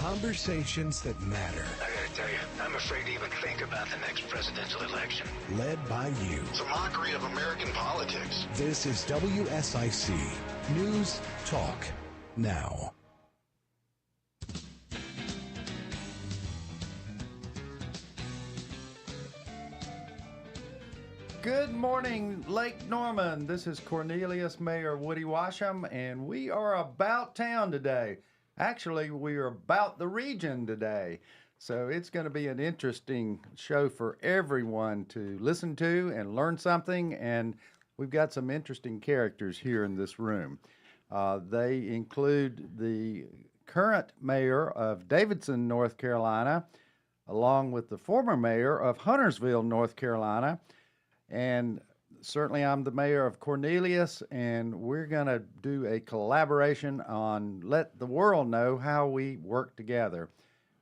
Conversations that matter. I gotta tell you, I'm afraid to even think about the next presidential election. Led by you. It's a mockery of American politics. This is WSIC News Talk Now. Good morning, Lake Norman. This is Cornelius, Mayor Woody Washam, and we are about town today. Actually, we are about the region today. So it's going to be an interesting show for everyone to listen to and learn something. And we've got some interesting characters here in this room. They include the current mayor of Davidson, North Carolina, along with the former mayor of Huntersville, North Carolina. And certainly I'm the mayor of Cornelius, and we're going to do a collaboration on let the world know how we work together.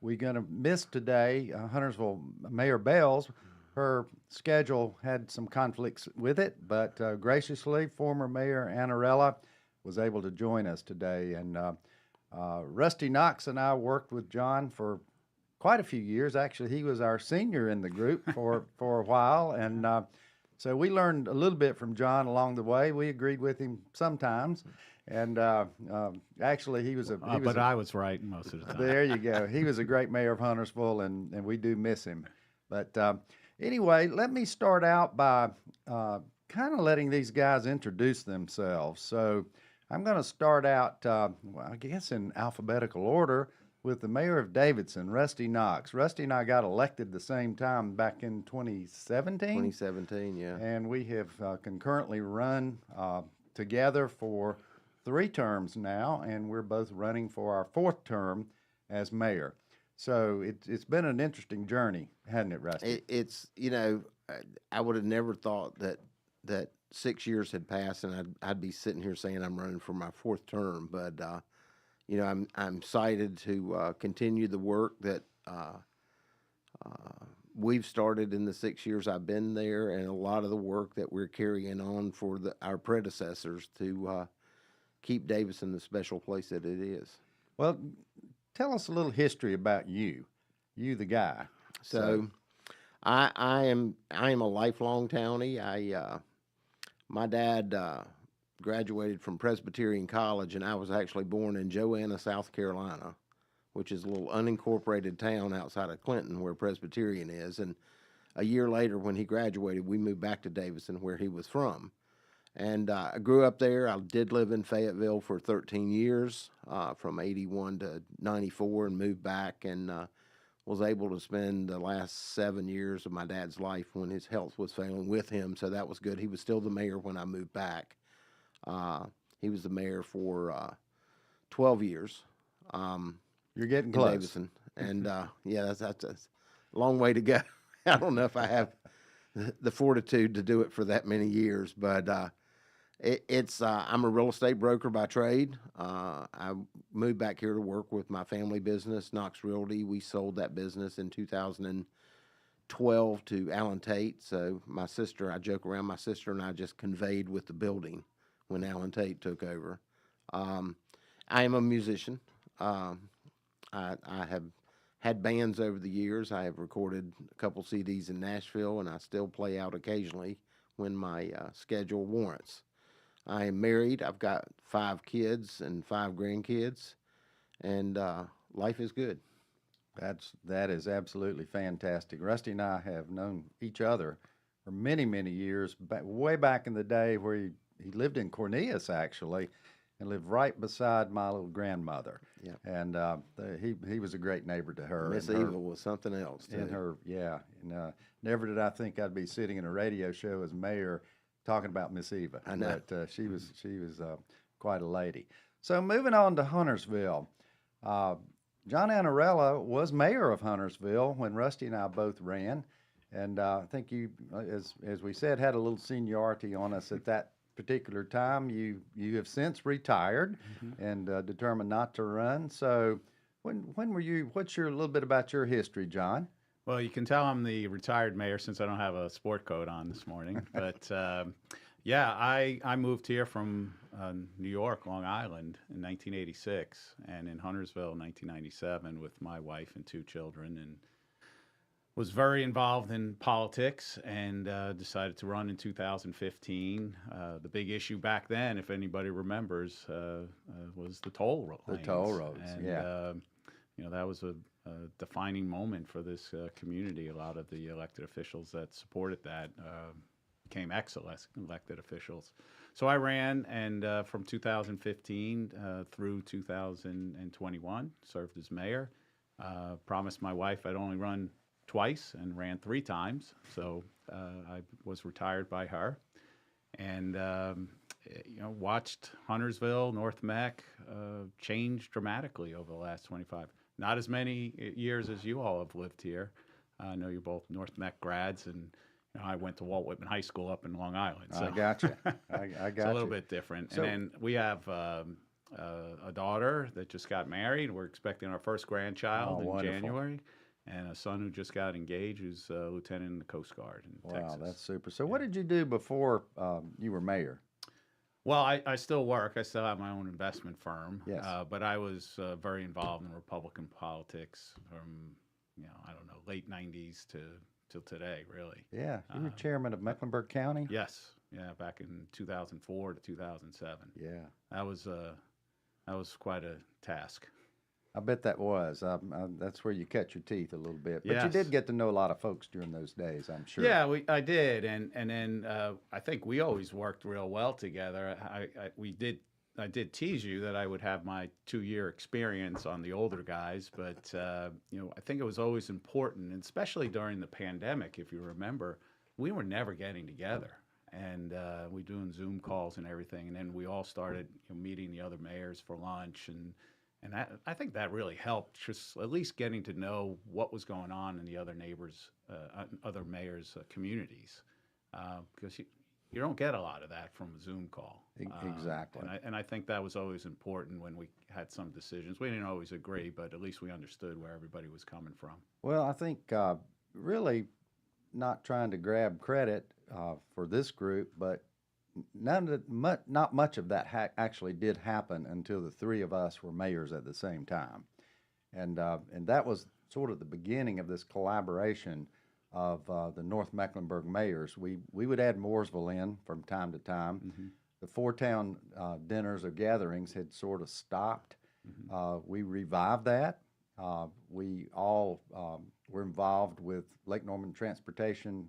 We're going to miss today Huntersville Mayor Bells. Her schedule had some conflicts with it, but graciously, former Mayor Aneralla was able to join us today. And Rusty Knox and I worked with John for quite a few years. Actually, he was our senior in the group for a while, and so we learned a little bit from John along the way. We agreed with him sometimes, and actually he was a. But I was right most of the time. There you go. He was a great mayor of Huntersville, and we do miss him. But anyway, let me start out by kind of letting these guys introduce themselves. So I'm going to start out, I guess, in alphabetical order with the mayor of Davidson, Rusty Knox. Rusty and I got elected the same time back in 2017. 2017, yeah. And we have concurrently run together for 3 terms now, and we're both running for our 4th term as mayor. So it's been an interesting journey, hasn't it, Rusty? It's, you know, I would have never thought that 6 years had passed and I'd be sitting here saying I'm running for my 4th term, but you know, I'm excited to continue the work that we've started in the 6 years I've been there, and a lot of the work that we're carrying on for our predecessors to keep Davidson the special place that it is. Well, tell us a little history about you, the guy. So I am a lifelong townie. My dad graduated from Presbyterian College, and I was actually born in Joanna, South Carolina, which is a little unincorporated town outside of Clinton where Presbyterian is. And a year later, when he graduated, we moved back to Davidson, where he was from. And I grew up there. I did live in Fayetteville for 13 years, from 81 to 94, and moved back, and was able to spend the last 7 years of my dad's life when his health was failing with him, so that was good. He was still the mayor when I moved back. He was the mayor for 12 years. You're getting close. Davidson. And yeah, that's a long way to go. I don't know if I have the fortitude to do it for that many years, but I'm a real estate broker by trade. I moved back here to work with my family business, Knox Realty. We sold that business in 2012 to Alan Tate. So my sister, I joke around, my sister and I just conveyed with the building when Alan Tate took over. I am a musician. I have had bands over the years. I have recorded a couple CDs in Nashville, and I still play out occasionally when my schedule warrants. I am married. I've got 5 kids and 5 grandkids, and life is good. That is absolutely fantastic. Rusty and I have known each other for many, many years, way back in the day where he lived in Cornelius, actually, and lived right beside my little grandmother. Yeah. And he was a great neighbor to her. Miss Eva was something else, too. And her, yeah. And never did I think I'd be sitting in a radio show as mayor talking about Miss Eva. I know. But she was quite a lady. So moving on to Huntersville. John Aneralla was mayor of Huntersville when Rusty and I both ran. And I think you, as we said, had a little seniority on us at that particular time. You have since retired and determined not to run. So when were you, what's your, a little bit about your history, John? Well, you can tell I'm the retired mayor since I don't have a sport coat on this morning. But yeah, I moved here from New York, Long Island in 1986, and in Huntersville in 1997 with my wife and 2 children, and was very involved in politics and decided to run in 2015. The big issue back then, if anybody remembers, was the toll roads. The toll roads, and, yeah. That was a defining moment for this community. A lot of the elected officials that supported that became elected officials. So I ran, and from 2015 through 2021, served as mayor. Promised my wife I'd only run twice and ran 3 times. So I was retired by her, and watched Huntersville, North Mech change dramatically over the last 25. Not as many years as you all have lived here. I know you're both North Mech grads, and I went to Walt Whitman High School up in Long Island. So I got you. I got it's a little bit different. So, and then we have a daughter that just got married. We're expecting our first grandchild in wonderful. January, and a son who just got engaged, who's a lieutenant in the Coast Guard in Texas. Wow, that's super. So what did you do before you were mayor? Well, I still work. I still have my own investment firm. Yes. But I was very involved in Republican politics from, late 90s till today, really. Yeah, you were chairman of Mecklenburg County? Yes. Yeah, back in 2004 to 2007. Yeah. That was quite a task. I bet that was. That's where you cut your teeth a little bit. But you Yes. did get to know a lot of folks during those days, I'm sure. Yeah, I did, and then I think we always worked real well together. I did tease you that I would have my 2-year experience on the older guys, but I think it was always important, and especially during the pandemic. If you remember, we were never getting together, and we doing Zoom calls and everything, and then we all started meeting the other mayors for lunch and. And I think that really helped, just at least getting to know what was going on in the other other mayors' communities, because you don't get a lot of that from a Zoom call. Exactly. And I think that was always important when we had some decisions. We didn't always agree, but at least we understood where everybody was coming from. Well, I think really not trying to grab credit for this group, but not much of that actually did happen until the 3 of us were mayors at the same time, and that was sort of the beginning of this collaboration of the North Mecklenburg mayors. We would add Mooresville in from time to time. Mm-hmm. The 4-town dinners or gatherings had sort of stopped. Mm-hmm. We revived that. We all were involved with Lake Norman Transportation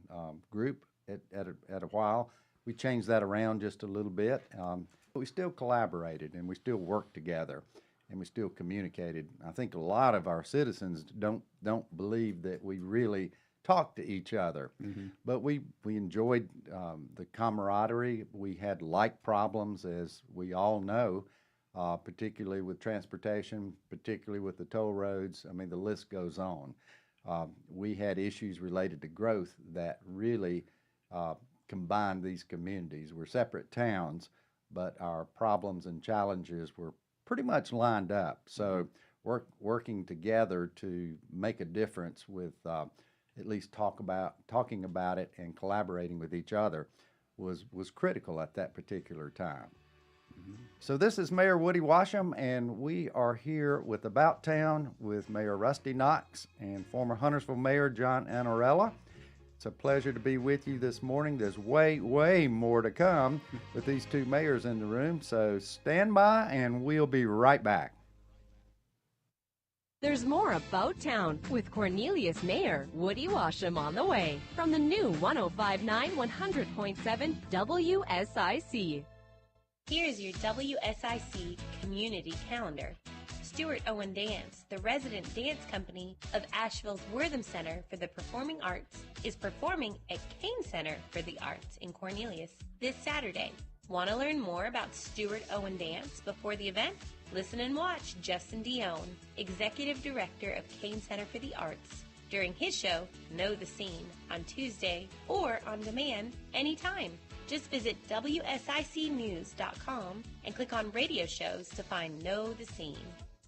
Group at a while. We changed that around just a little bit, but we still collaborated and we still worked together and we still communicated. I think a lot of our citizens don't believe that we really talk to each other, but we enjoyed the camaraderie. We had like problems, as we all know, particularly with transportation, particularly with the toll roads. I mean, the list goes on. We had issues related to growth that really combined these communities. We're separate towns, but our problems and challenges were pretty much lined up. So working together to make a difference with at least talking about it and collaborating with each other was critical at that particular time. So this is Mayor Woody Washam, and we are here with About Town with Mayor Rusty Knox and former Huntersville Mayor John Aneralla. It's a pleasure to be with you this morning. There's way more to come with these 2 mayors in the room, so stand by and we'll be right back. There's more About Town with Cornelius Mayor Woody Washam on the way from the new 105.9 100.7 WSIC. Here's your WSIC community calendar. Stuart Owen Dance, the resident dance company of Asheville's Wortham Center for the Performing Arts, is performing at Kane Center for the Arts in Cornelius this Saturday. Want to learn more about Stuart Owen Dance before the event? Listen and watch Justin Dione, Executive Director of Kane Center for the Arts, during his show, Know the Scene, on Tuesday or on demand anytime. Just visit WSICnews.com and click on radio shows to find Know the Scene.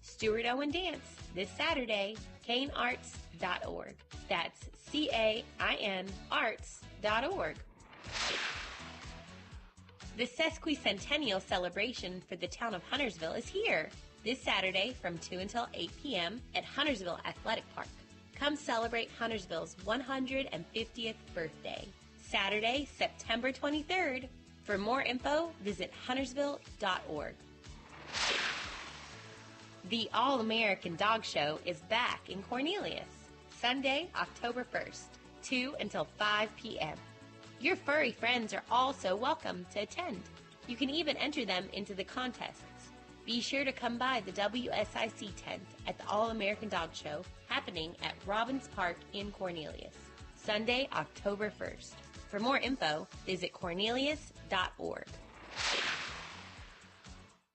Stuart Owen Dance, this Saturday, canearts.org. That's CAIN arts.org. The sesquicentennial celebration for the town of Huntersville is here this Saturday from 2 until 8 p.m. at Huntersville Athletic Park. Come celebrate Huntersville's 150th birthday, Saturday, September 23rd. For more info, visit huntersville.org. The All-American Dog Show is back in Cornelius, Sunday, October 1st, 2 until 5 p.m. Your furry friends are also welcome to attend. You can even enter them into the contests. Be sure to come by the WSIC tent at the All-American Dog Show happening at Robbins Park in Cornelius, Sunday, October 1st. For more info, visit cornelius.org.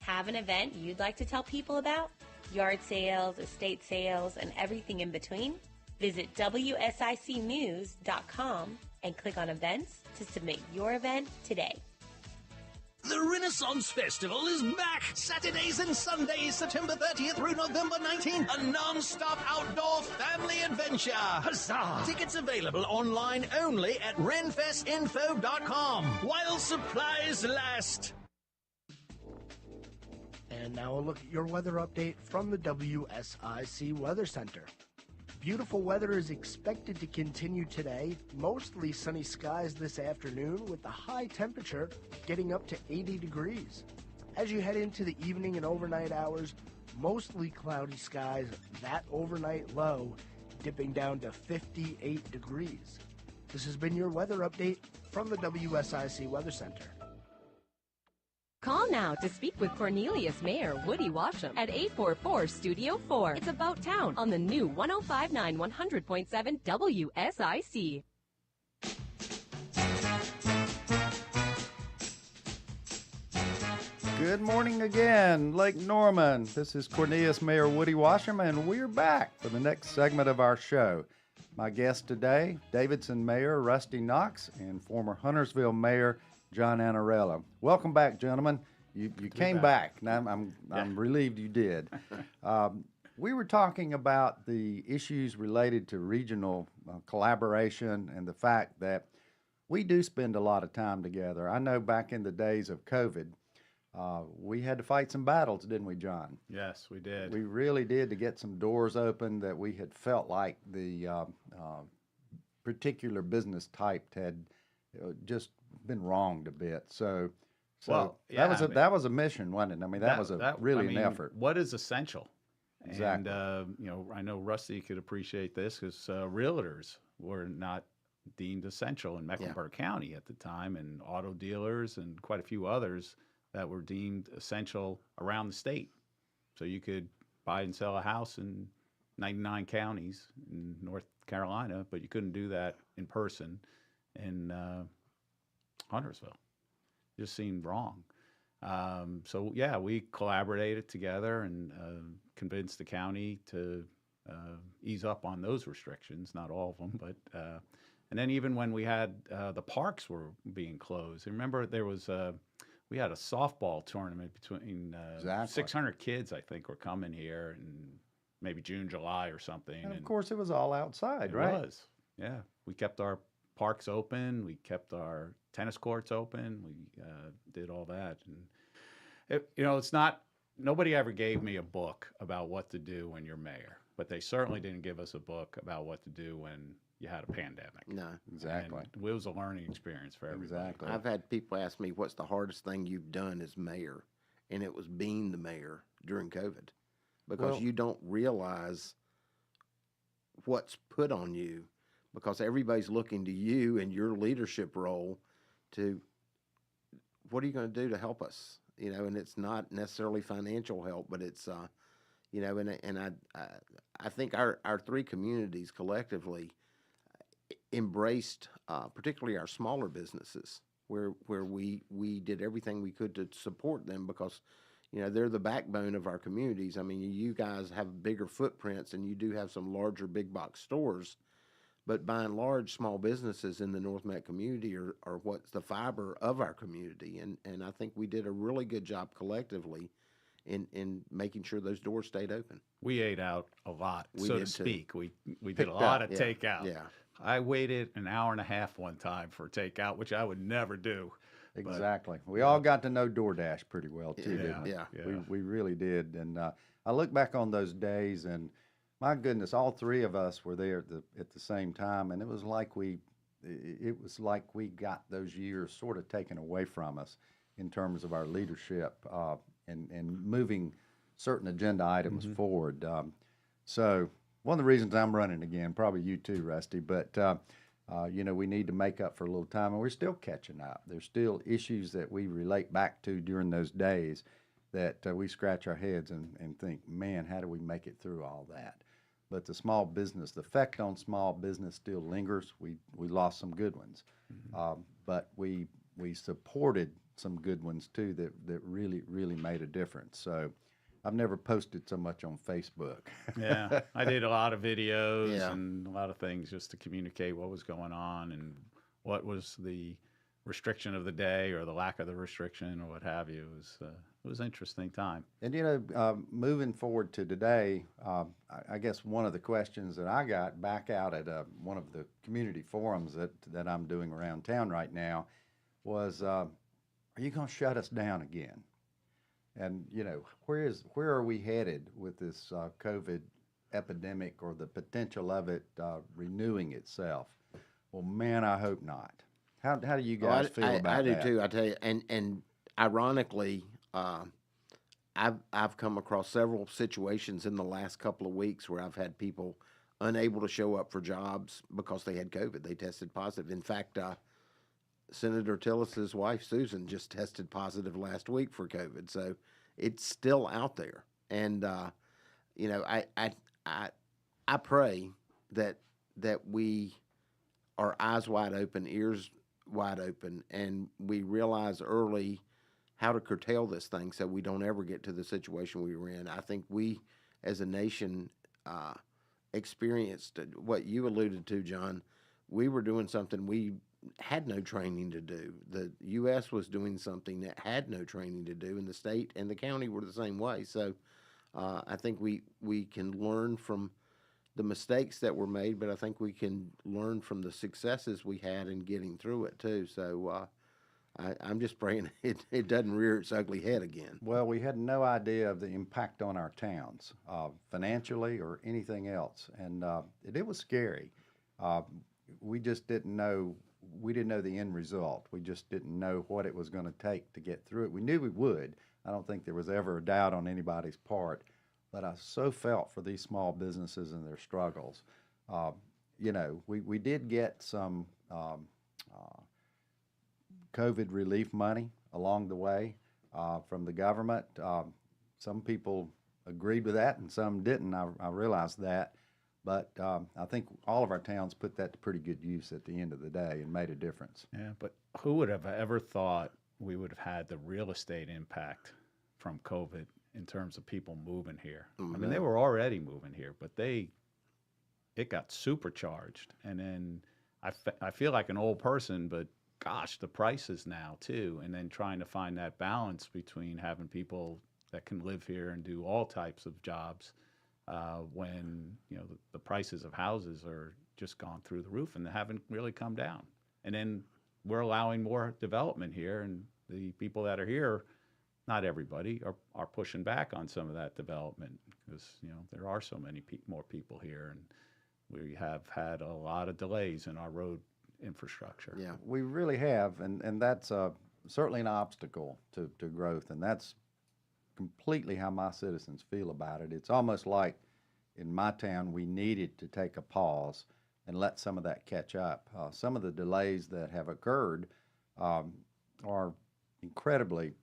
Have an event you'd like to tell people about? Yard sales, estate sales, and everything in between? Visit WSICnews.com and click on events to submit your event today. The Renaissance Festival is back! Saturdays and Sundays, September 30th through November 19th. A non-stop outdoor family adventure. Huzzah! Tickets available online only at renfestinfo.com while supplies last. And now a look at your weather update from the WSIC Weather Center. Beautiful weather is expected to continue today. Mostly sunny skies this afternoon with the high temperature getting up to 80 degrees. As you head into the evening and overnight hours, mostly cloudy skies, that overnight low dipping down to 58 degrees. This has been your weather update from the WSIC Weather Center. Call now to speak with Cornelius Mayor Woody Washam at 844 Studio 4. It's About Town on the new 1059 100.7 WSIC. Good morning again, Lake Norman. This is Cornelius Mayor Woody Washam, and we're back for the next segment of our show. My guest today, Davidson Mayor Rusty Knox and former Huntersville Mayor John Aneralla. Welcome back, gentlemen. You came back. Now I'm relieved you did. We were talking about the issues related to regional collaboration and the fact that we do spend a lot of time together. I know back in the days of COVID, we had to fight some battles, didn't we, John? Yes, we did. We really did, to get some doors open that we had felt like the particular business type had just been wronged a bit. So Well, yeah, that was a mission, wasn't it? I mean, that was an effort. What is essential? Exactly. And I know Rusty could appreciate this because realtors were not deemed essential in Mecklenburg County at the time, and auto dealers and quite a few others that were deemed essential around the state. So you could buy and sell a house in 99 counties in North Carolina, but you couldn't do that in person in Huntersville. It just seemed wrong. So yeah, we collaborated together and convinced the county to ease up on those restrictions. Not all of them, but and then even when we had the parks were being closed. Remember, there was we had a softball tournament between 600 kids, I think, were coming here in maybe June, July, or something. And of course, it was all outside, right? It was. Yeah, we kept our parks open. We kept our tennis courts open. We did all that. And, it's not, nobody ever gave me a book about what to do when you're mayor, but they certainly didn't give us a book about what to do when you had a pandemic. No. Exactly. And it was a learning experience for everybody. Exactly. I've had people ask me, what's the hardest thing you've done as mayor? And it was being the mayor during COVID, because you don't realize what's put on you, because everybody's looking to you and your leadership role to, what are you going to do to help us? And it's not necessarily financial help, but it's, and I think our three communities collectively embraced, particularly our smaller businesses, where we did everything we could to support them, because they're the backbone of our communities. I mean, you guys have bigger footprints and you do have some larger big box stores, but by and large, small businesses in the North Met community are what's the fiber of our community. And I think we did a really good job collectively in making sure those doors stayed open. We ate out a lot, so to speak. We did Picked a lot up, of takeout. Yeah. I waited an hour and a half one time for takeout, which I would never do. Exactly. We all got to know DoorDash pretty well too, didn't we? Yeah. We really did. And I look back on those days, and my goodness, all three of us were there at the same time, and it was like we got those years sort of taken away from us in terms of our leadership and moving certain agenda items forward. So one of the reasons I'm running again, probably you too, Rusty, but we need to make up for a little time, and we're still catching up. There's still issues that we relate back to during those days that we scratch our heads and think, man, how do we make it through all that? But the effect on small business still lingers. We lost some good ones, but we supported some good ones too that really, really made a difference. So I've never posted so much on Facebook. Yeah, I did a lot of videos and a lot of things just to communicate what was going on and what was the restriction of the day or the lack of the restriction or what have you. It was an interesting time. And moving forward to today, I guess one of the questions that I got back out at one of the community forums that I'm doing around town right now was, are you going to shut us down again? And, where are we headed with this COVID epidemic or the potential of it renewing itself? Well, man, I hope not. How do you guys feel about that? I do too, I tell you. And ironically, I've come across several situations in the last couple of weeks where I've had people unable to show up for jobs because they had COVID. They tested positive. In fact, Senator Tillis's wife, Susan, just tested positive last week for COVID. So it's still out there. And, I pray that we are eyes wide open, ears wide open, and we realize early how to curtail this thing so we don't ever get to the situation we were in. I think we, as a nation, experienced what you alluded to, John. We were doing something we had no training to do. The U.S. was doing something that had no training to do, and the state and the county were the same way. So I think we can learn from the mistakes that were made, but I think we can learn from the successes we had in getting through it too. So I'm just praying it doesn't rear its ugly head again. Well, we had no idea of the impact on our towns, financially or anything else, and it was scary. We just didn't know. We didn't know the end result. We just didn't know what it was going to take to get through it. We knew we would. I don't think there was ever a doubt on anybody's part, but I so felt for these small businesses and their struggles. We did get some COVID relief money along the way from the government. Some people agreed with that and some didn't. I realized that. But I think all of our towns put that to pretty good use at the end of the day and made a difference. Yeah, but who would have ever thought we would have had the real estate impact from COVID in terms of people moving here? I mean, they were already moving here, but it got supercharged. And then I feel like an old person, but gosh, the prices now too. And then trying to find that balance between having people that can live here and do all types of jobs when the prices of houses are just gone through the roof and they haven't really come down. And then we're allowing more development here, and the people that are here, not everybody, are pushing back on some of that development because there are so many more people here, and we have had a lot of delays in our road infrastructure. Yeah, we really have, and that's certainly an obstacle to growth, and that's completely how my citizens feel about it. It's almost like in my town we needed to take a pause and let some of that catch up. Some of the delays that have occurred are incredibly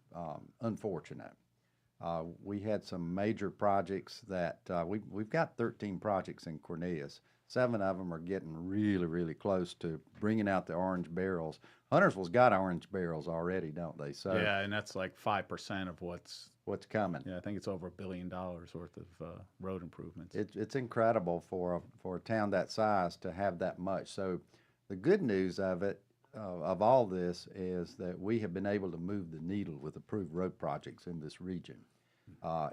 unfortunate. We had some major projects that we've got 13 projects in Cornelius. 7 of them are getting really, really close to bringing out the orange barrels. Huntersville's got orange barrels already, don't they? So yeah, and that's like 5% of what's coming. Yeah, I think it's over $1 billion worth of road improvements. It's incredible for a town that size to have that much. So the good news of it, of all this, is that we have been able to move the needle with approved road projects in this region.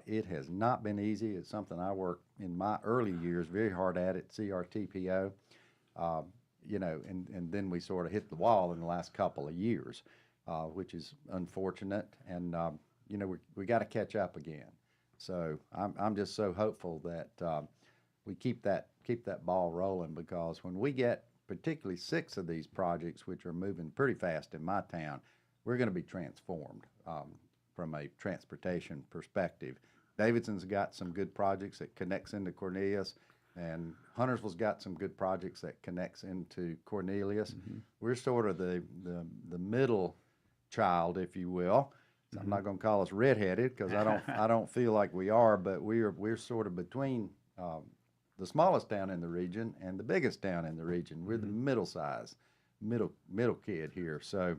It has not been easy. It's something I worked in my early years very hard at CRTPO, and then we sort of hit the wall in the last couple of years. which is unfortunate. And you know, we got to catch up again. So I'm just so hopeful that we keep that ball rolling, because when we get particularly 6 of these projects, which are moving pretty fast in my town, we're going to be transformed from a transportation perspective. Davidson's got some good projects that connects into Cornelius, and Huntersville's got some good projects that connects into Cornelius. We're sort of the middle child, if you will. So I'm not going to call us redheaded, because I don't feel like we are, but we're sort of between the smallest town in the region and the biggest town in the region. We're the middle kid here. So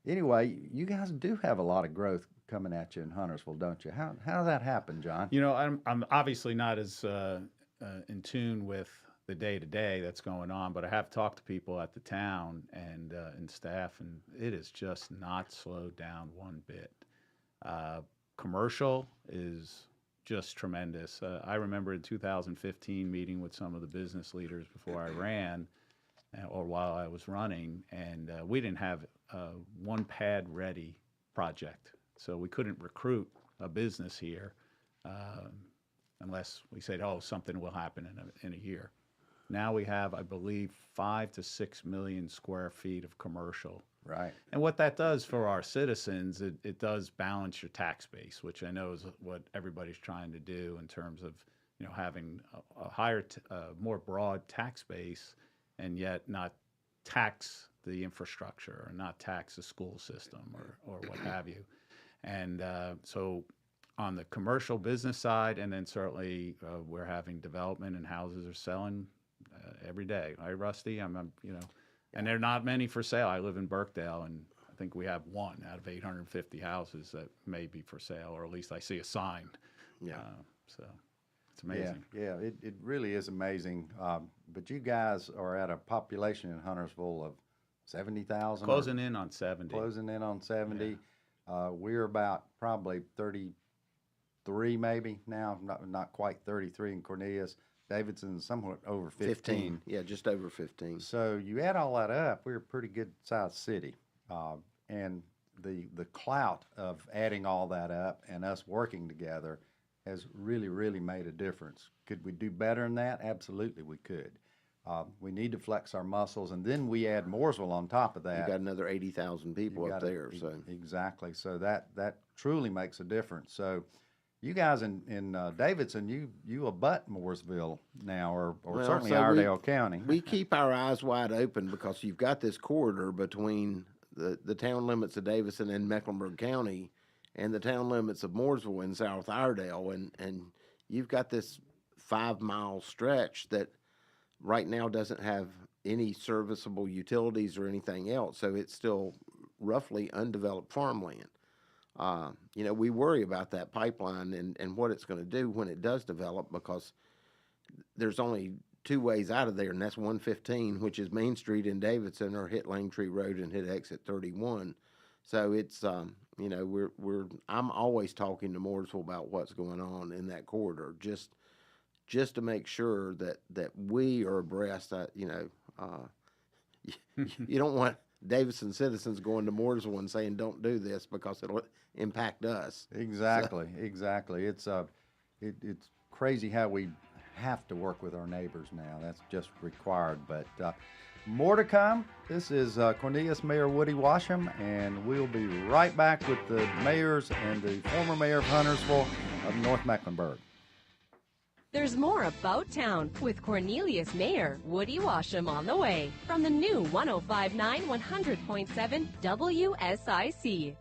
anyway, you guys do have a lot of growth coming at you in Huntersville, don't you? How did that happen, John? You know, I'm obviously not as in tune with the day-to-day that's going on, but I have talked to people at the town and staff, and it is just not slowed down one bit. Commercial is just tremendous. I remember in 2015 meeting with some of the business leaders before I ran, or while I was running, and we didn't have one pad-ready project. So we couldn't recruit a business here unless we said, oh, something will happen in a year. Now we have, I believe, 5 to 6 million square feet of commercial. Right. And what that does for our citizens, it does balance your tax base, which I know is what everybody's trying to do in terms of, you know, having a higher, more broad tax base, and yet not tax the infrastructure or not tax the school system or what have you. And so on the commercial business side, and then certainly we're having development, and houses are selling every day. Right, Rusty? I'm you know, and there are not many for sale. I live in Birkdale, and I think we have one out of 850 houses that may be for sale, or at least I see a sign. Yeah. So it's amazing. Yeah, it really is amazing. But you guys are at a population in Huntersville of 70,000. Closing in on 70. Closing in on 70. Yeah. We're about probably 33 maybe now, not quite 33 in Cornelius. Davidson's somewhat over 15. Yeah, just over 15. So you add all that up, we're a pretty good sized city. And the clout of adding all that up and us working together has really, really made a difference. Could we do better than that? Absolutely we could. We need to flex our muscles, and then we add Mooresville on top of that. You got another 80,000 people up there. So exactly. So that truly makes a difference. So you guys in Davidson, you abut Mooresville now, or well, certainly so Iredell County. We keep our eyes wide open, because you've got this corridor between the town limits of Davidson and Mecklenburg County and the town limits of Mooresville and South Iredell, and you've got this 5-mile stretch that right now doesn't have any serviceable utilities or anything else, so it's still roughly undeveloped farmland. You know, we worry about that pipeline and what it's going to do when it does develop, because there's only 2 ways out of there, and that's 115, which is Main Street in Davidson, or hit Langtree Road and hit exit 31. So it's, you know, I'm always talking to Mooresville about what's going on in that corridor, just to make sure that we are abreast. You know, you don't want Davidson citizens going to Mooresville and saying, don't do this, because it'll impact us. Exactly, so. Exactly. It's crazy how we have to work with our neighbors now. That's just required. But more to come. This is Cornelius Mayor Woody Washam, and we'll be right back with the mayors and the former mayor of Huntersville of North Mecklenburg. There's more About Town with Cornelius Mayor Woody Washam on the way from the new 105.9 100.7 WSIC.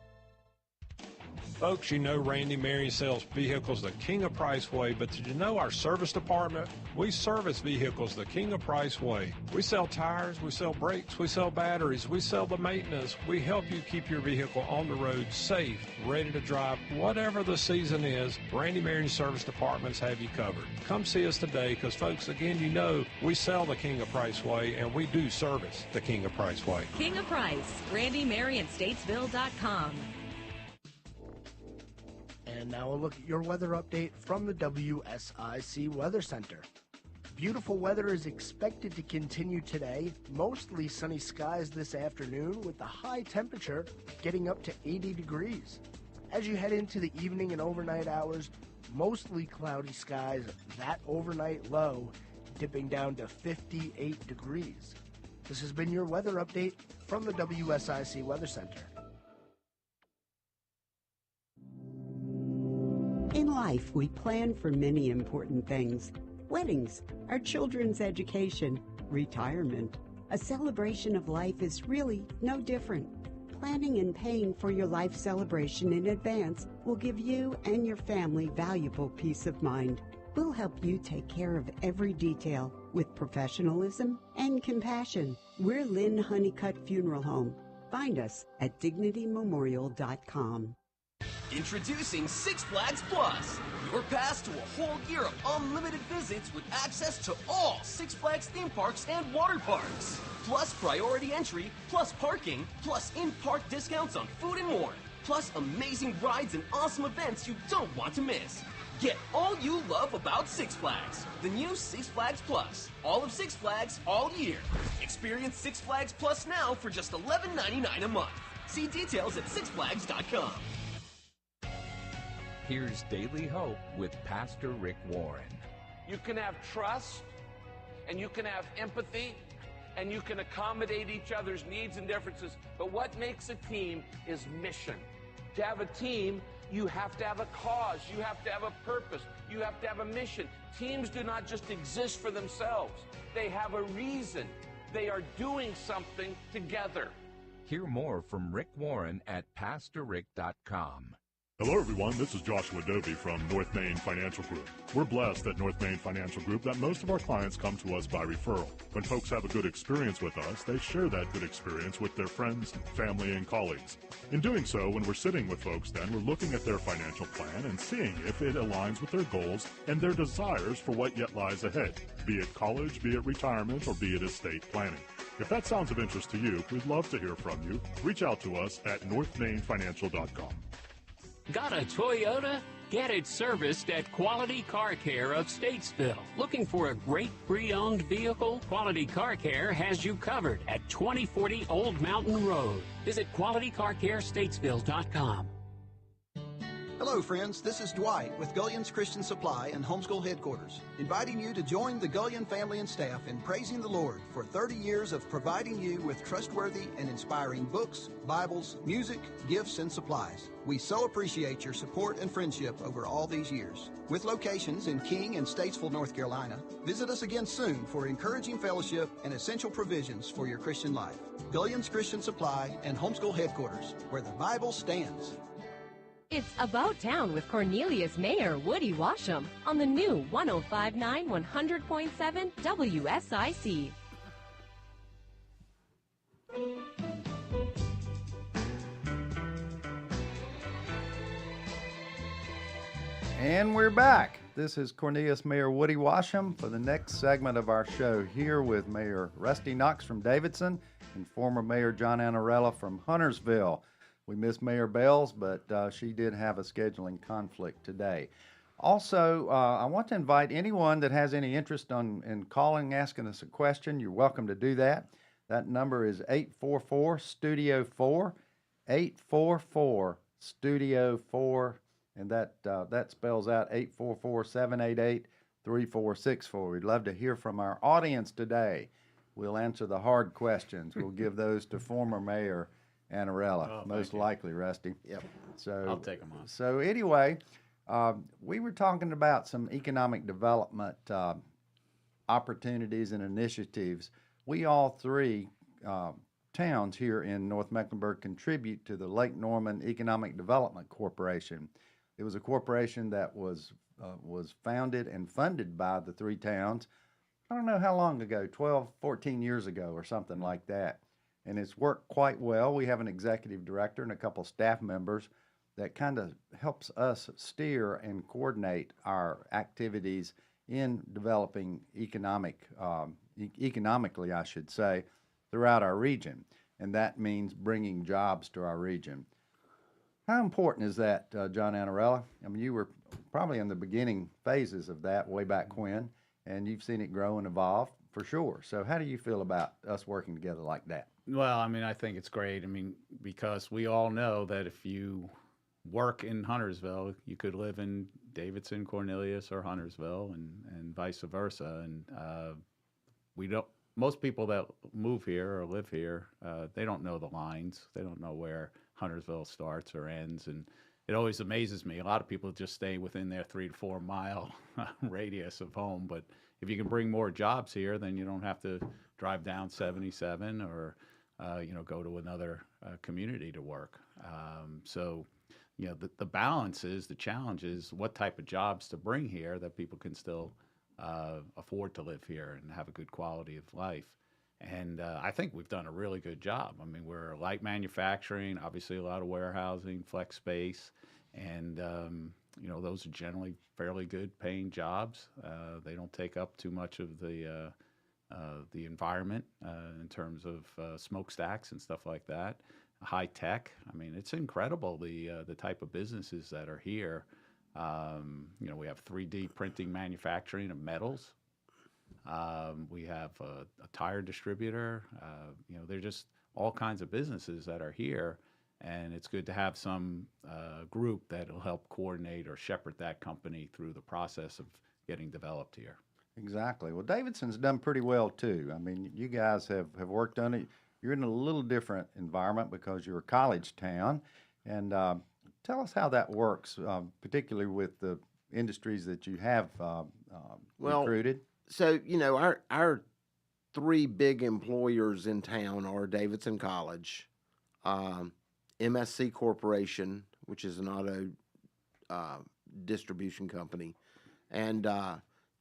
Folks, you know Randy Marion sells vehicles the King of Price way, but did you know our service department? We service vehicles the King of Price way. We sell tires, we sell brakes, we sell batteries, we sell the maintenance. We help you keep your vehicle on the road safe, ready to drive, whatever the season is. Randy Marion Service Departments have you covered. Come see us today, because folks, again, you know we sell the King of Price way, and we do service the King of Price way. King of Price, RandyMarionStatesville.com. And now a look at your weather update from the WSIC Weather Center. Beautiful weather is expected to continue today. Mostly sunny skies this afternoon with the high temperature getting up to 80 degrees. As you head into the evening and overnight hours, mostly cloudy skies, that overnight low dipping down to 58 degrees. This has been your weather update from the WSIC Weather Center. In life, we plan for many important things. Weddings, our children's education, retirement. A celebration of life is really no different. Planning and paying for your life celebration in advance will give you and your family valuable peace of mind. We'll help you take care of every detail with professionalism and compassion. We're Lynn Honeycutt Funeral Home. Find us at dignitymemorial.com. Introducing Six Flags Plus, your pass to a whole year of unlimited visits with access to all Six Flags theme parks and water parks. Plus priority entry, plus parking, plus in-park discounts on food and more. Plus amazing rides and awesome events you don't want to miss. Get all you love about Six Flags. The new Six Flags Plus. All of Six Flags all year. Experience Six Flags Plus now for just $11.99 a month. See details at sixflags.com. Here's Daily Hope with Pastor Rick Warren. You can have trust, and you can have empathy, and you can accommodate each other's needs and differences, but what makes a team is mission. To have a team, you have to have a cause, you have to have a purpose, you have to have a mission. Teams do not just exist for themselves. They have a reason. They are doing something together. Hear more from Rick Warren at PastorRick.com. Hello, everyone. This is Joshua Dovey from North Main Financial Group. We're blessed at North Main Financial Group that most of our clients come to us by referral. When folks have a good experience with us, they share that good experience with their friends, family, and colleagues. In doing so, when we're sitting with folks, then we're looking at their financial plan and seeing if it aligns with their goals and their desires for what yet lies ahead, be it college, be it retirement, or be it estate planning. If that sounds of interest to you, we'd love to hear from you. Reach out to us at northmainfinancial.com. Got a Toyota? Get it serviced at Quality Car Care of Statesville. Looking for a great pre-owned vehicle? Quality Car Care has you covered at 2040 Old Mountain Road. Visit qualitycarcarestatesville.com. Hello, friends. This is Dwight with Gullion's Christian Supply and Homeschool Headquarters, inviting you to join the Gullion family and staff in praising the Lord for 30 years of providing you with trustworthy and inspiring books, Bibles, music, gifts, and supplies. We so appreciate your support and friendship over all these years. With locations in King and Statesville, North Carolina, visit us again soon for encouraging fellowship and essential provisions for your Christian life. Gullion's Christian Supply and Homeschool Headquarters, where the Bible stands. It's About Town with Cornelius Mayor Woody Washam on the new 105.9 100.7 WSIC. And we're back. This is Cornelius Mayor Woody Washam for the next segment of our show, here with Mayor Rusty Knox from Davidson and former Mayor John Aneralla from Huntersville. We miss Mayor Bells, but she did have a scheduling conflict today. Also, I want to invite anyone that has any interest in calling, asking us a question. You're welcome to do that. That number is 844-STUDIO-4, 844-STUDIO-4, and that spells out 844-788-3464. We'd love to hear from our audience today. We'll answer the hard questions. We'll give those to former Mayor Aneralla, most likely, Rusty. Yep. So I'll take them on. So anyway, we were talking about some economic development opportunities and initiatives. We all three towns here in North Mecklenburg contribute to the Lake Norman Economic Development Corporation. It was a corporation that was founded and funded by the three towns. I don't know how long ago, 12, 14 years ago or something like that. And it's worked quite well. We have an executive director and a couple staff members that kind of helps us steer and coordinate our activities in developing economically, I should say, throughout our region. And that means bringing jobs to our region. How important is that, John Aneralla? I mean, you were probably in the beginning phases of that way back when. and you've seen it grow and evolve for sure. So how do you feel about us working together like that? Well, I mean, I think it's great. I mean, because we all know that if you work in Huntersville, you could live in Davidson, Cornelius, or Huntersville, and vice versa. And we don't. Most people that move here or live here, they don't know the lines. They don't know where Huntersville starts or ends, and it always amazes me. A lot of people just stay within their 3 to 4 mile radius of home. But if you can bring more jobs here, then you don't have to drive down 77 or go to another community to work. So, the balance is, the challenge is what type of jobs to bring here that people can still afford to live here and have a good quality of life. And I think we've done a really good job. I mean, we're light manufacturing, obviously a lot of warehousing, flex space, and those are generally fairly good paying jobs. They don't take up too much of the environment in terms of smokestacks and stuff like that. High tech. I mean, it's incredible the type of businesses that are here. We have 3D printing manufacturing of metals. We have a tire distributor. They're just all kinds of businesses that are here, and it's good to have some group that will help coordinate or shepherd that company through the process of getting developed here. Exactly. Well, Davidson's done pretty well too. I mean, you guys have worked on it. You're in a little different environment because you're a college town, and tell us how that works, particularly with the industries that you have recruited. So, our 3 big employers in town are Davidson College, MSC Corporation, which is an auto distribution company, and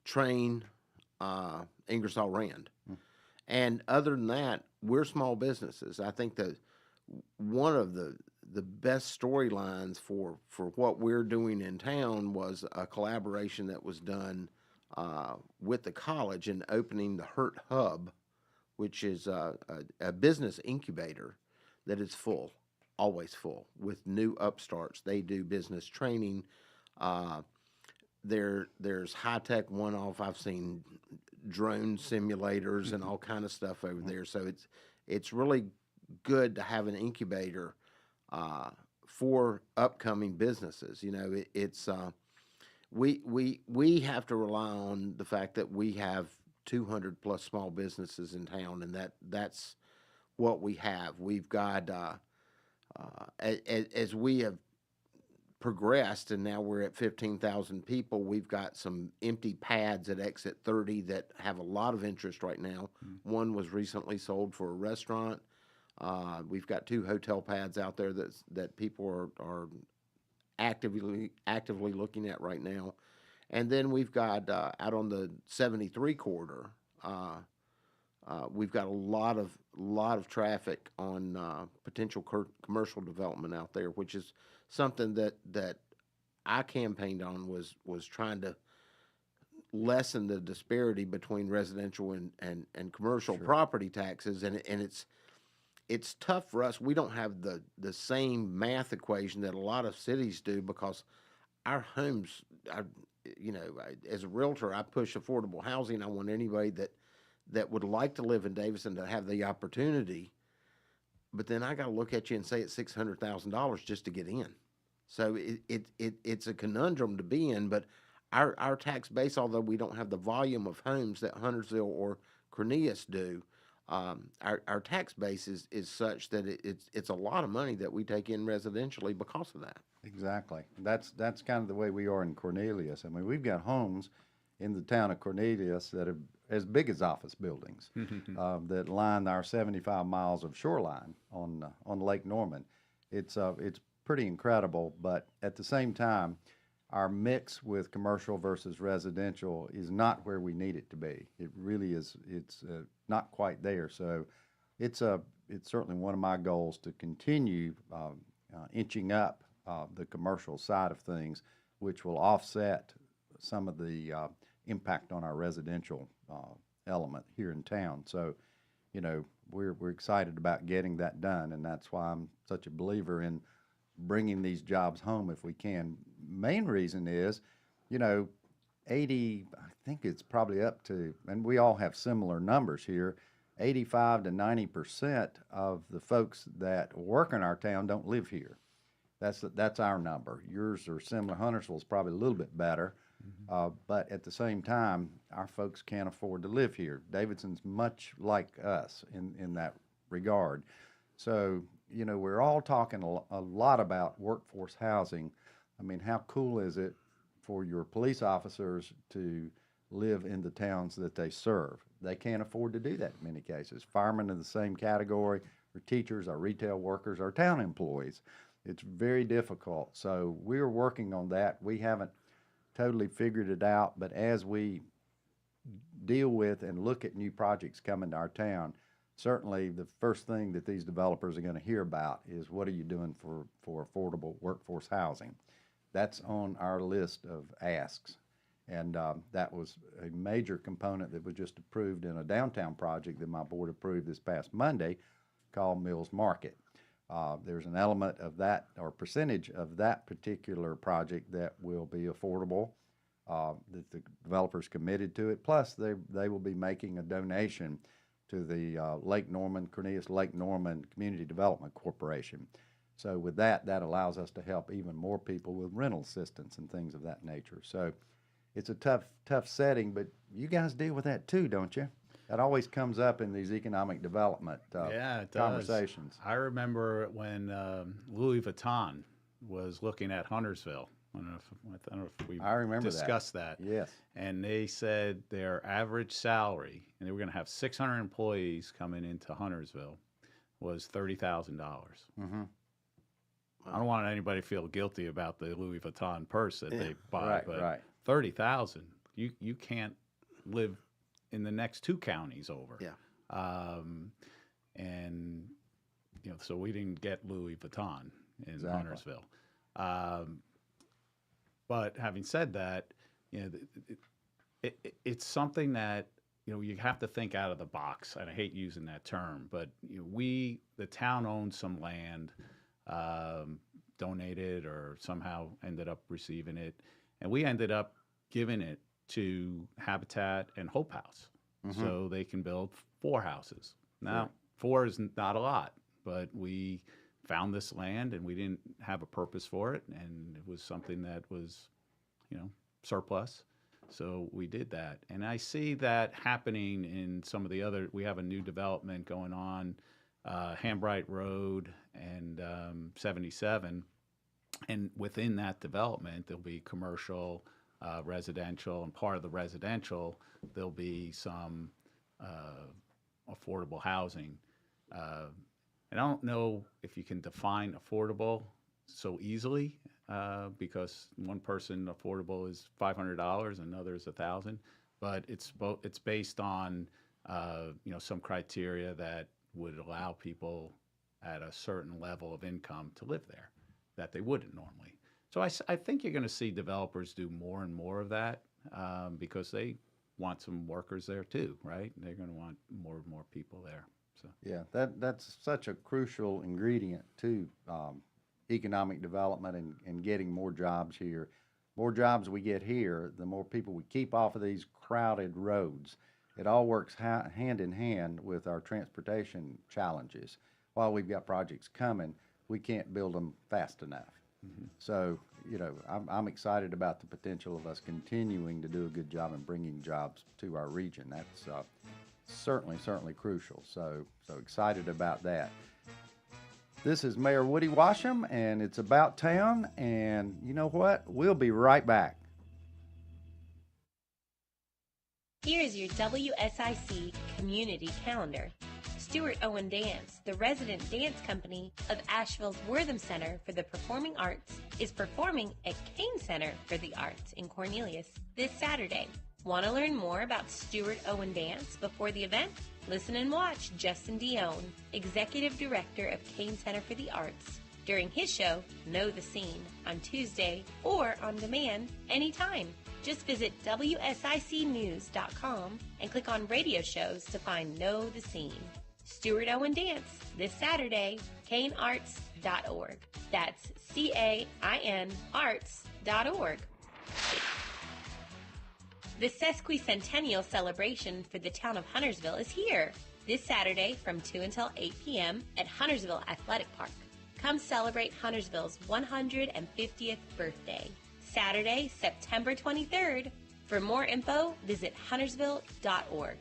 Train Ingersoll Rand. And other than that, we're small businesses. I think that one of the best storylines for what we're doing in town was a collaboration that was done with the college in opening the Hurt Hub, which is a business incubator that is full, always full, with new upstarts. They do business training. There's high-tech one-off. I've seen drone simulators and all kind of stuff over there. So it's really good to have an incubator for upcoming businesses. We have to rely on the fact that we have 200 plus small businesses in town, and that's what we have. We've got as we have progressed, and now we're at 15,000 people. We've got some empty pads at Exit 30 that have a lot of interest right now. One was recently sold for a restaurant. We've got 2 hotel pads out there that people are actively looking at right now, and then we've got out on the 73 corridor. We've got a lot of traffic on potential commercial development out there, which is something that I campaigned on was trying to lessen the disparity between residential and commercial property taxes, and it's tough for us. We don't have the same math equation that a lot of cities do, because our homes, as a realtor, I push affordable housing. I want anybody that would like to live in Davidson to have the opportunity, but then I got to look at you and say it's $600,000 just to get in. So it's a conundrum to be in, but our tax base, although we don't have the volume of homes that Huntersville or Cornelius do, our tax base is such that it's a lot of money that we take in residentially because of that. Exactly. That's kind of the way we are in Cornelius. I mean, we've got homes in the town of Cornelius that are as big as office buildings that line our 75 miles of shoreline on Lake Norman. It's pretty incredible, but at the same time, our mix with commercial versus residential is not where we need it to be. It really is. It's not quite there. So it's certainly one of my goals to continue inching up the commercial side of things, which will offset some of the impact on our residential element here in town. So, we're excited about getting that done, and that's why I'm such a believer in bringing these jobs home if we can. Main reason is, I think it's probably up to, and we all have similar numbers here, 85 to 90% of the folks that work in our town don't live here. That's our number. Yours are similar. Huntersville is probably a little bit better, but at the same time, our folks can't afford to live here. Davidson's much like us in that regard. So, you know, we're all talking a lot about workforce housing. I mean, how cool is it for your police officers to live in the towns that they serve? They can't afford to do that in many cases. Firemen in the same category, or teachers, or retail workers, or town employees. It's very difficult. So we're working on that. We haven't totally figured it out, but as we deal with and look at new projects coming to our town, certainly the first thing that these developers are going to hear about is, what are you doing for affordable workforce housing? That's on our list of asks. And that was a major component that was just approved in a downtown project that my board approved this past Monday called Mills Market. There's an element of that, or percentage of that particular project, that will be affordable, that the developers committed to it. Plus, they will be making a donation to the Cornelius Lake Norman Community Development Corporation. So with that allows us to help even more people with rental assistance and things of that nature. So it's a tough setting, but you guys deal with that too, don't you? That always comes up in these economic development conversations. I remember when Louis Vuitton was looking at Huntersville. I don't know if we discussed that. Yes. And they said their average salary, and they were going to have 600 employees coming into Huntersville, was $30,000. Mm-hmm. I don't want anybody to feel guilty about the Louis Vuitton purse that they buy, but right. $30,000, you can't live in the next two counties over. Yeah. And you know, so we didn't get Louis Vuitton in Huntersville. But having said that, you know, it's something that, you know, you have to think out of the box. And I hate using that term, but you know, the town owns some land, donated or somehow ended up receiving it, and we ended up giving it to Habitat and Hope House, so they can build 4 houses. Now, 4 is not a lot, but we found this land and we didn't have a purpose for it, and it was something that was, you know, surplus. So we did that. And I see that happening in some of the other, we have a new development going on, Hambright Road and 77. And within that development, there'll be commercial, residential, and part of the residential, there'll be some affordable housing. And I don't know if you can define affordable so easily, because one person affordable is $500, another is $1,000, but it's based on you know, some criteria that would allow people at a certain level of income to live there that they wouldn't normally. So I think you're going to see developers do more and more of that, because they want some workers there too, right? They're going to want more and more people there. So yeah, that's such a crucial ingredient to economic development and getting more jobs here. More jobs we get here, the more people we keep off of these crowded roads. It all works hand in hand with our transportation challenges. While we've got projects coming, we can't build them fast enough. So, you know, I'm excited about the potential of us continuing to do a good job in bringing jobs to our region. That's certainly crucial. So excited about that. This is Mayor Woody Washam, and it's About Town. And you know what? We'll be right back. Here is your WSIC community calendar. Stuart Owen Dance, the resident dance company of Asheville's Wortham Center for the Performing Arts, is performing at Kane Center for the Arts in Cornelius this Saturday. Want to learn more about Stuart Owen Dance before the event? Listen and watch Justin Dione, Executive Director of Kane Center for the Arts, during his show, Know the Scene, on Tuesday or on demand anytime. Just visit WSICnews.com and click on radio shows to find Know the Scene. Stuart Owen Dance, this Saturday, canearts.org. That's CAIN arts.org. The sesquicentennial celebration for the town of Huntersville is here this Saturday from 2 until 8 p.m. at Huntersville Athletic Park. Come celebrate Huntersville's 150th birthday, Saturday, September 23rd. For more info, visit huntersville.org.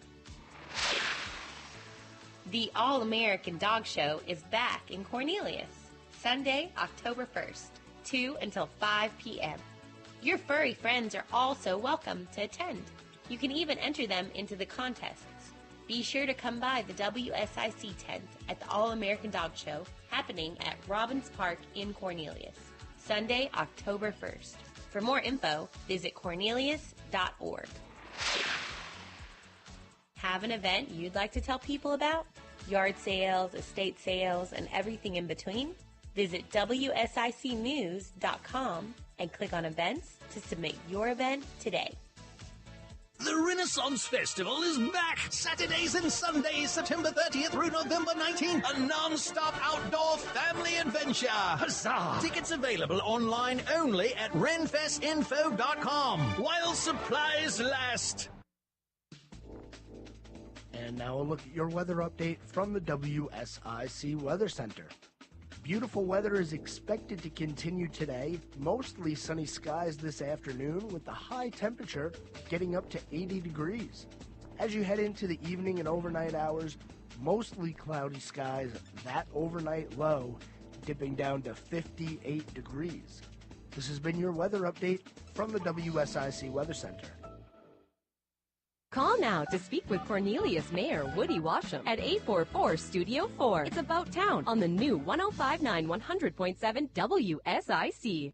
The All-American Dog Show is back in Cornelius, Sunday, October 1st, 2 until 5 p.m. Your furry friends are also welcome to attend. You can even enter them into the contests. Be sure to come by the WSIC tent at the All-American Dog Show happening at Robbins Park in Cornelius, Sunday, October 1st. For more info, visit cornelius.org. Have an event you'd like to tell people about? Yard sales, estate sales, and everything in between? Visit WSICnews.com and click on events to submit your event today. The Renaissance Festival is back! Saturdays and Sundays, September 30th through November 19th. A non-stop outdoor family adventure. Huzzah! Tickets available online only at renfestinfo.com while supplies last. And now a look at your weather update from the WSIC Weather Center. Beautiful weather is expected to continue today. Mostly sunny skies this afternoon with the high temperature getting up to 80 degrees. As you head into the evening and overnight hours, mostly cloudy skies, that overnight low dipping down to 58 degrees. This has been your weather update from the WSIC Weather Center. Call now to speak with Cornelius Mayor Woody Washam at 844 Studio 4. It's About Town on the new 1059 100.7 WSIC.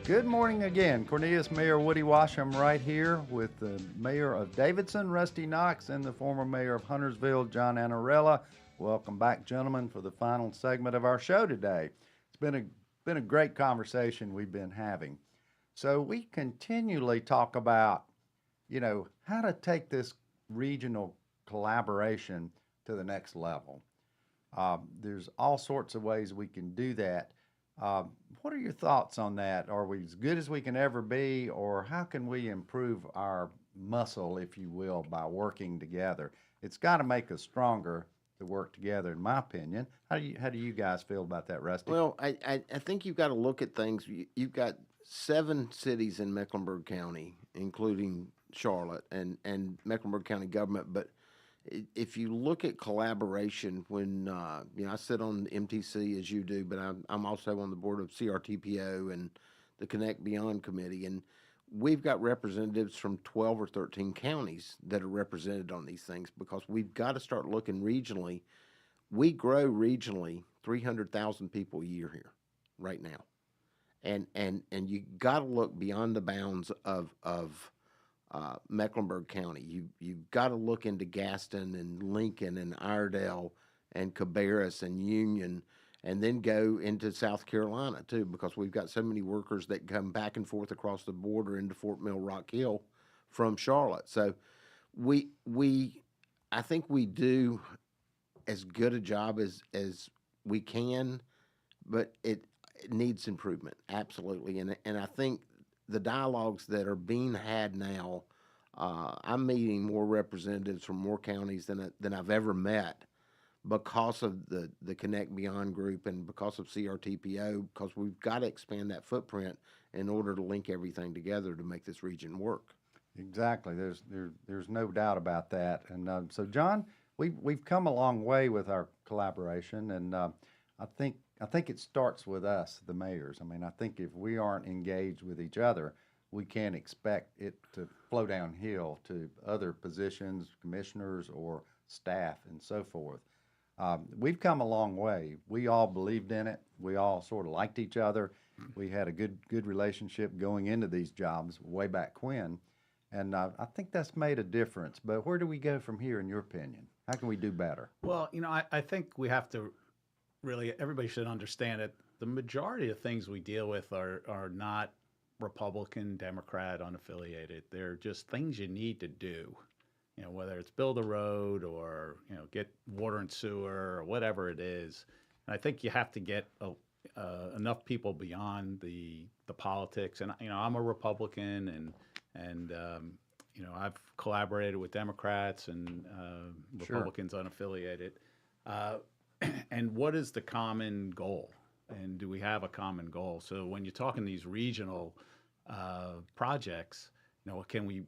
Good morning again. Cornelius Mayor Woody Washam right here with the Mayor of Davidson, Rusty Knox, and the former Mayor of Huntersville, John Aneralla. Welcome back, gentlemen, for the final segment of our show today. It's been a great conversation we've been having. So we continually talk about, how to take this regional collaboration to the next level. There's all sorts of ways we can do that. What are your thoughts on that? Are we as good as we can ever be, or how can we improve our muscle, if you will, by working together? It's got to make us stronger to work together, in my opinion. How do you guys feel about that, Rusty? Well, I think you've got to look at things. You've got 7 cities in Mecklenburg County, including Charlotte and Mecklenburg County government. But if you look at collaboration, when I sit on MTC as you do, but I'm also on the board of CRTPO and the Connect Beyond Committee, and we've got representatives from 12 or 13 counties that are represented on these things, because we've got to start looking regionally. We grow regionally 300,000 people a year here right now. And you got to look beyond the bounds of Mecklenburg County. You've got to look into Gaston and Lincoln and Iredell and Cabarrus and Union, and then go into South Carolina too, because we've got so many workers that come back and forth across the border into Fort Mill, Rock Hill from Charlotte. So I think we do as good a job as we can, but it needs improvement, absolutely. And I think the dialogues that are being had now, I'm meeting more representatives from more counties than I've ever met, because of the Connect Beyond group and because of CRTPO, because we've got to expand that footprint in order to link everything together to make this region work. Exactly. There's no doubt about that. And so, John, we've come a long way with our collaboration, and I think it starts with us, the mayors. I mean, I think if we aren't engaged with each other, we can't expect it to flow downhill to other positions, commissioners, or staff, and so forth. We've come a long way. We all believed in it. We all sort of liked each other. We had a good relationship going into these jobs way back when, and I think that's made a difference. But where do we go from here, in your opinion? How can we do better? Well, I think we have to really, everybody should understand that the majority of things we deal with are not Republican, Democrat, unaffiliated. They're just things you need to do. Whether it's build a road or, get water and sewer or whatever it is, And I think you have to get enough people beyond the politics. And I'm a Republican, and I've collaborated with Democrats and Republicans unaffiliated. And what is the common goal? And do we have a common goal? So when you're talking these regional projects, can we,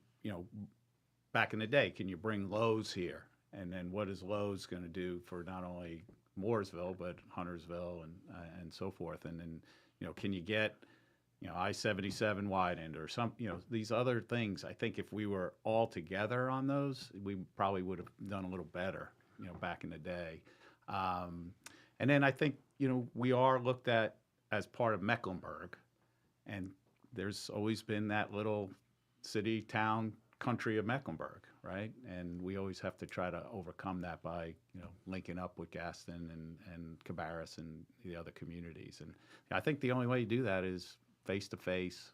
back in the day, can you bring Lowe's here? And then what is Lowe's going to do for not only Mooresville, but Huntersville and so forth? And then, can you get, I-77 widened or some, these other things? I think if we were all together on those, we probably would have done a little better, back in the day. And then I think, we are looked at as part of Mecklenburg, and there's always been that little city, town, country of Mecklenburg, right? And we always have to try to overcome that by, linking up with Gaston and Cabarrus and the other communities. And I think the only way you do that is face-to-face,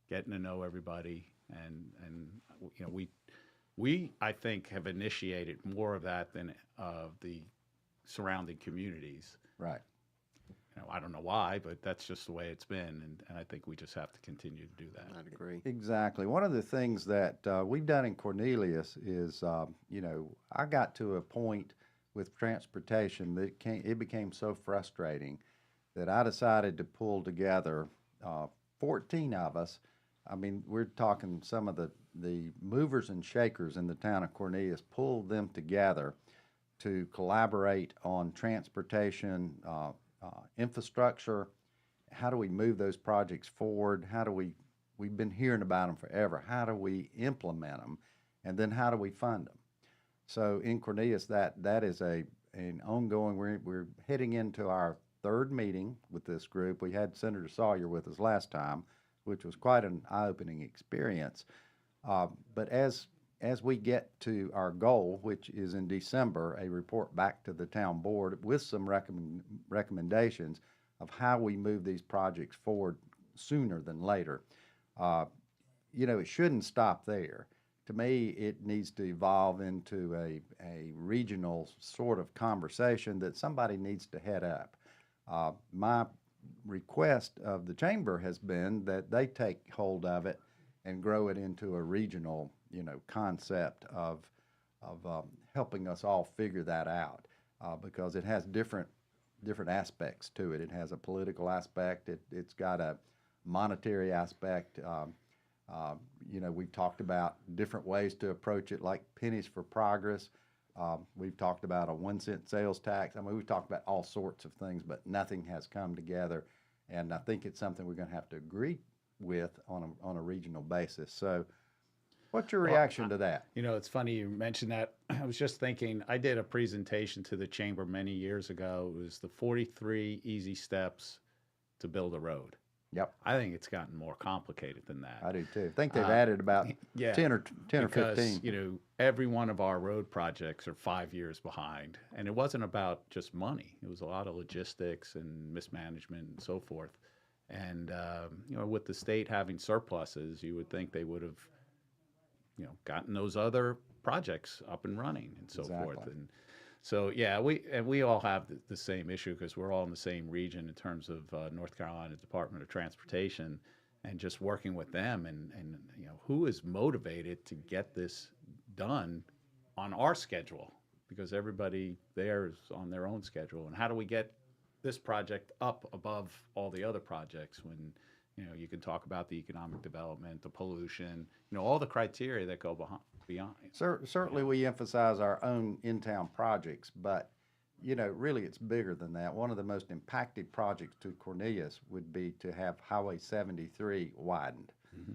getting to know everybody. And we I think, have initiated more of that than the surrounding communities. Right. I don't know why, but that's just the way it's been, and I think we just have to continue to do that. I'd agree. Exactly. One of the things that we've done in Cornelius is, I got to a point with transportation that it became so frustrating that I decided to pull together 14 of us. I mean, we're talking some of the movers and shakers in the town of Cornelius, pulled them together to collaborate on transportation, infrastructure. How do we move those projects forward? We've been hearing about them forever. How do we implement them? And then how do we fund them? So in Cornelius, that is an ongoing, we're heading into our third meeting with this group. We had Senator Sawyer with us last time, which was quite an eye-opening experience. But as we get to our goal, which is in December, a report back to the town board with some recommendations of how we move these projects forward sooner than later. It shouldn't stop there. To me, it needs to evolve into a regional sort of conversation that somebody needs to head up. My request of the chamber has been that they take hold of it and grow it into a regional concept of helping us all figure that out, because it has different aspects to it. It has a political aspect. It's got a monetary aspect. We've talked about different ways to approach it, like pennies for progress. We've talked about a 1-cent sales tax. I mean, we've talked about all sorts of things, but nothing has come together. And I think it's something we're going to have to agree with on a regional basis. So what's your reaction to that? It's funny you mentioned that. I was just thinking, I did a presentation to the chamber many years ago. It was the 43 easy steps to build a road. Yep. I think it's gotten more complicated than that. I do too. I think they've added about 10 or 15. Because, every one of our road projects are 5 years behind. And it wasn't about just money. It was a lot of logistics and mismanagement and so forth. And, with the state having surpluses, you would think they would have, gotten those other projects up and running and so forth. And so, yeah, we all have the same issue because we're all in the same region in terms of North Carolina Department of Transportation, and just working with them and who is motivated to get this done on our schedule, because everybody there is on their own schedule. And how do we get this project up above all the other projects when you can talk about the economic development, the pollution, all the criteria that go beyond. Certainly we emphasize our own in-town projects, but, really it's bigger than that. One of the most impacted projects to Cornelius would be to have Highway 73 widened. Mm-hmm.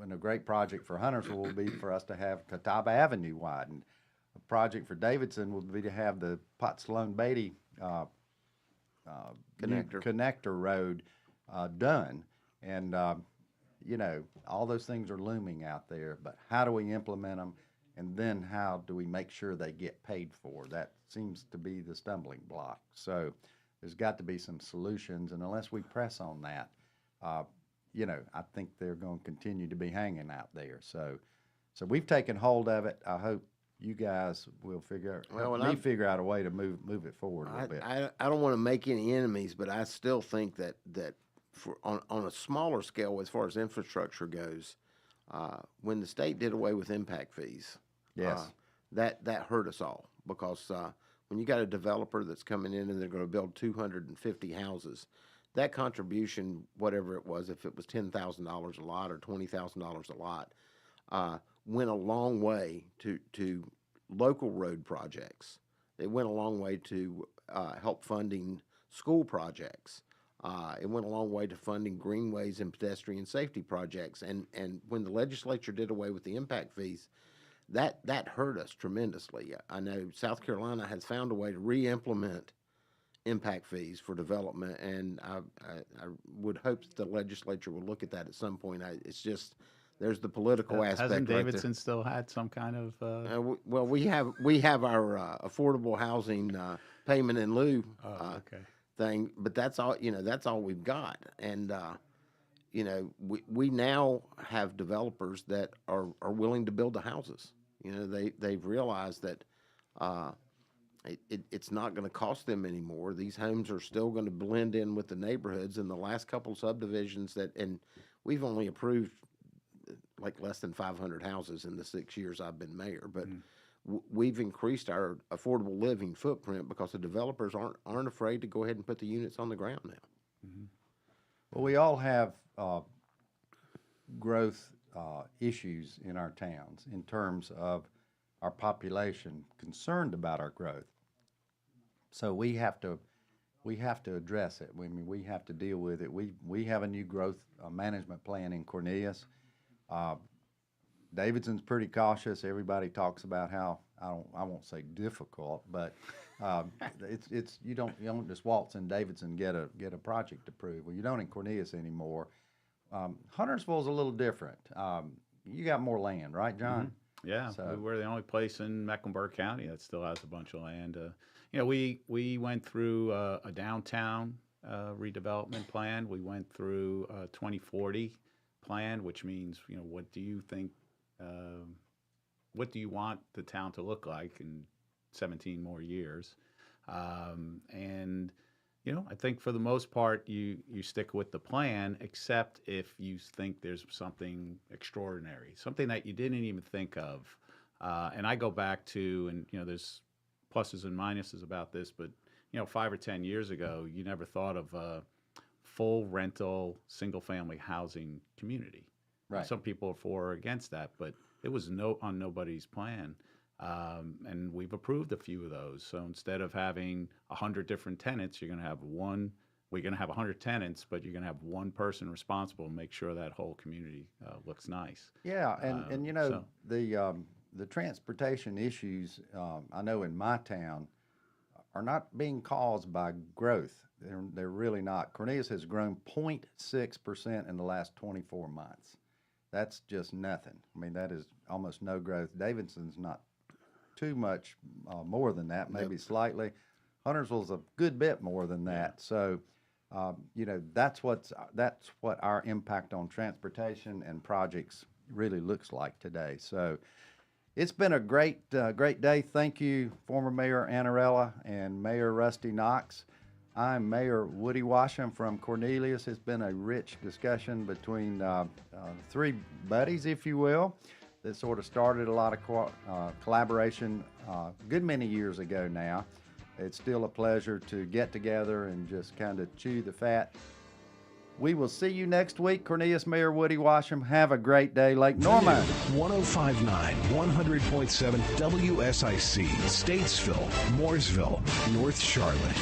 And a great project for Huntersville will be for us to have Catawba Avenue widened. A project for Davidson would be to have the Potts-Sloan-Beatty connector road done. And, all those things are looming out there, but how do we implement them? And then how do we make sure they get paid for? That seems to be the stumbling block. So there's got to be some solutions, and unless we press on that, I think they're going to continue to be hanging out there. So we've taken hold of it. I hope you guys will figure Well, figure out a way to move it forward a little bit. I don't want to make any enemies, but I still think that for on a smaller scale, as far as infrastructure goes, when the state did away with impact fees, Yes. that hurt us all, because when you got a developer that's coming in and they're going to build 250 houses, that contribution, whatever it was, if it was $10,000 a lot or $20,000 a lot, went a long way to local road projects. It went a long way to help funding school projects. It went a long way to funding greenways and pedestrian safety projects. And when the legislature did away with the impact fees, that hurt us tremendously. I know South Carolina has found a way to re-implement impact fees for development, and I would hope that the legislature will look at that at some point. It's just there's the political aspect. Hasn't right Davidson there. still had some kind of? Well, we have our affordable housing payment in lieu thing, but that's all. That's all we've got, and we now have developers that are willing to build the houses. They've realized that it's not going to cost them anymore. These homes are still going to blend in with the neighborhoods. And the last couple subdivisions and we've only approved like less than 500 houses in the 6 years I've been mayor, but we've increased our affordable living footprint because the developers aren't afraid to go ahead and put the units on the ground now. Well, we all have growth issues in our towns in terms of our population concerned about our growth. So we have to address it. We have to deal with it. We have a new growth management plan in Cornelius. Davidson's pretty cautious. Everybody talks about how I won't say difficult, but it's you don't just waltz in Davidson get a project approved. Well, you don't in Cornelius anymore. Huntersville's a little different. You got more land, right, John? Mm-hmm. Yeah, So- we're the only place in Mecklenburg County that still has a bunch of land. We went through a downtown redevelopment plan. We went through a 2040 plan, which means, what do you think, what do you want the town to look like in 17 more years? I think for the most part, you stick with the plan, except if you think there's something extraordinary, something that you didn't even think of. And I go back to, and there's pluses and minuses about this, but 5 or 10 years ago, you never thought of a full rental, single-family housing community. Right. Some people are for or against that, but it was on nobody's plan. And we've approved a few of those. So instead of having 100 different tenants, you're going to have one. We're going to have 100 tenants, but you're going to have one person responsible to make sure that whole community looks nice. Yeah, and the transportation issues, I know in my town, are not being caused by growth. They're really not. Cornelius has grown 0.6% in the last 24 months. That's just nothing. I mean, that is almost no growth. Davidson's not too much more than that, maybe slightly. Huntersville's a good bit more than that. So, that's what our impact on transportation and projects really looks like today. So, it's been a great day. Thank you, former Mayor Aneralla and Mayor Rusty Knox. I'm Mayor Woody Washam from Cornelius. It's been a rich discussion between three buddies, if you will, that sort of started a lot of collaboration a good many years ago now. It's still a pleasure to get together and just kind of chew the fat. We will see you next week. Cornelius Mayor Woody Washam. Have a great day, Lake Norman. 105.9, 100.7 WSIC, Statesville, Mooresville, North Charlotte.